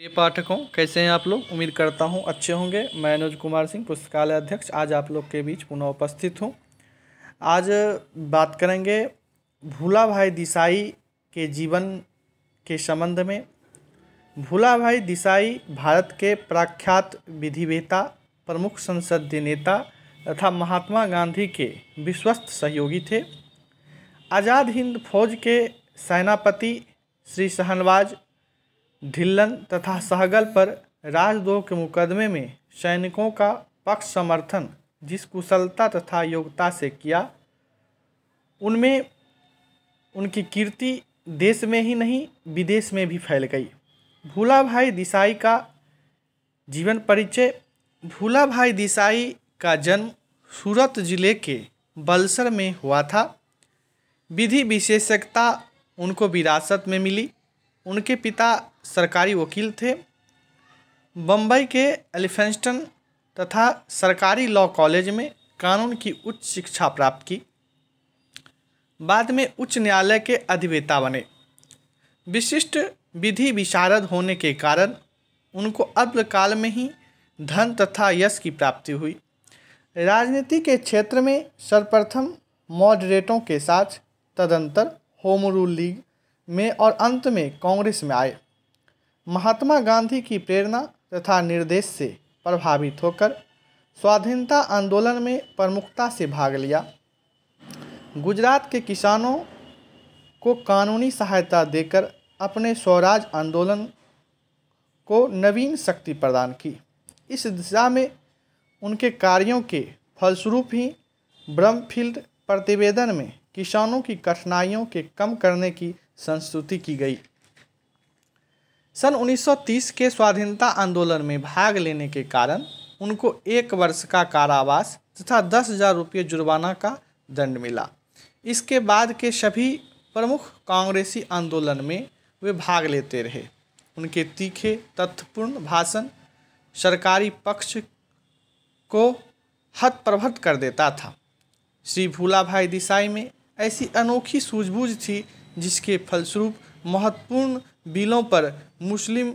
प्रिय पाठकों, कैसे हैं आप लोग। उम्मीद करता हूं अच्छे होंगे। मैं अनुज कुमार सिंह, पुस्तकालय अध्यक्ष, आज आप लोग के बीच पुनः उपस्थित हूं। आज बात करेंगे भूला भाई देसाई के जीवन के संबंध में। भूला भाई देसाई भारत के प्रख्यात विधिवेत्ता, प्रमुख संसदीय नेता तथा महात्मा गांधी के विश्वस्त सहयोगी थे। आज़ाद हिंद फौज के सेनापति श्री शाहनवाज ढिल्लन तथा सहगल पर राजद्रोह के मुकदमे में सैनिकों का पक्ष समर्थन जिस कुशलता तथा योग्यता से किया, उनमें उनकी कीर्ति देश में ही नहीं विदेश में भी फैल गई। भूला भाई देसाई का जीवन परिचय। भूला भाई देसाई का जन्म सूरत जिले के बलसर में हुआ था। विधि विशेषज्ञता उनको विरासत में मिली। उनके पिता सरकारी वकील थे। बम्बई के एलिफेंस्टन तथा सरकारी लॉ कॉलेज में कानून की उच्च शिक्षा प्राप्त की। बाद में उच्च न्यायालय के अधिवक्ता बने। विशिष्ट विधि विशारद होने के कारण उनको अल्पकाल में ही धन तथा यश की प्राप्ति हुई। राजनीति के क्षेत्र में सर्वप्रथम मॉडरेटों के साथ, तदंतर होम रूल लीग में और अंत में कांग्रेस में आए। महात्मा गांधी की प्रेरणा तथा निर्देश से प्रभावित होकर स्वाधीनता आंदोलन में प्रमुखता से भाग लिया। गुजरात के किसानों को कानूनी सहायता देकर अपने स्वराज आंदोलन को नवीन शक्ति प्रदान की। इस दिशा में उनके कार्यों के फलस्वरूप ही ब्रमफील्ड प्रतिवेदन में किसानों की कठिनाइयों के कम करने की संस्तुति की गई। सन 1930 के स्वाधीनता आंदोलन में भाग लेने के कारण उनको 1 वर्ष का कारावास तथा 10,000 रुपये जुर्माना का दंड मिला। इसके बाद के सभी प्रमुख कांग्रेसी आंदोलन में वे भाग लेते रहे। उनके तीखे तथ्यपूर्ण भाषण सरकारी पक्ष को हतप्रभ कर देता था। श्री भूला भाई देसाई में ऐसी अनोखी सूझबूझ थी जिसके फलस्वरूप महत्वपूर्ण बिलों पर मुस्लिम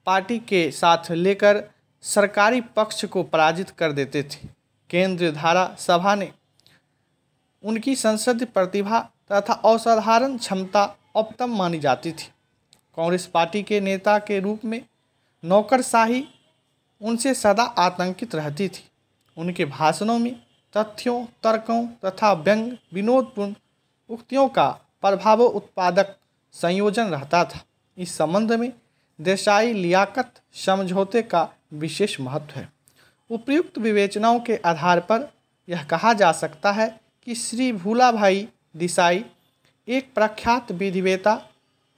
पार्टी के साथ लेकर सरकारी पक्ष को पराजित कर देते थे। केंद्रीय धारा सभा ने उनकी संसदीय प्रतिभा तथा असाधारण क्षमता अपतम मानी जाती थी। कांग्रेस पार्टी के नेता के रूप में नौकरशाही उनसे सदा आतंकित रहती थी। उनके भाषणों में तथ्यों, तर्कों तथा व्यंग विनोदपूर्ण उक्तियों का प्रभाव उत्पादक संयोजन रहता था। इस संबंध में देसाई लियाकत समझौते का विशेष महत्व है। उपयुक्त विवेचनाओं के आधार पर यह कहा जा सकता है कि श्री भूला भाई देसाई एक प्रख्यात विधिवेत्ता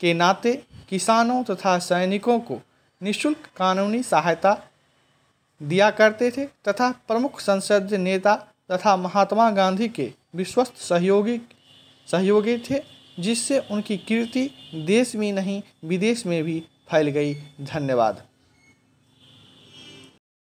के नाते किसानों तथा सैनिकों को निःशुल्क कानूनी सहायता दिया करते थे तथा प्रमुख संसदीय नेता तथा महात्मा गांधी के विश्वस्त सहयोगी थे, जिससे उनकी कीर्ति देश में नहीं विदेश में भी फैल गई। धन्यवाद।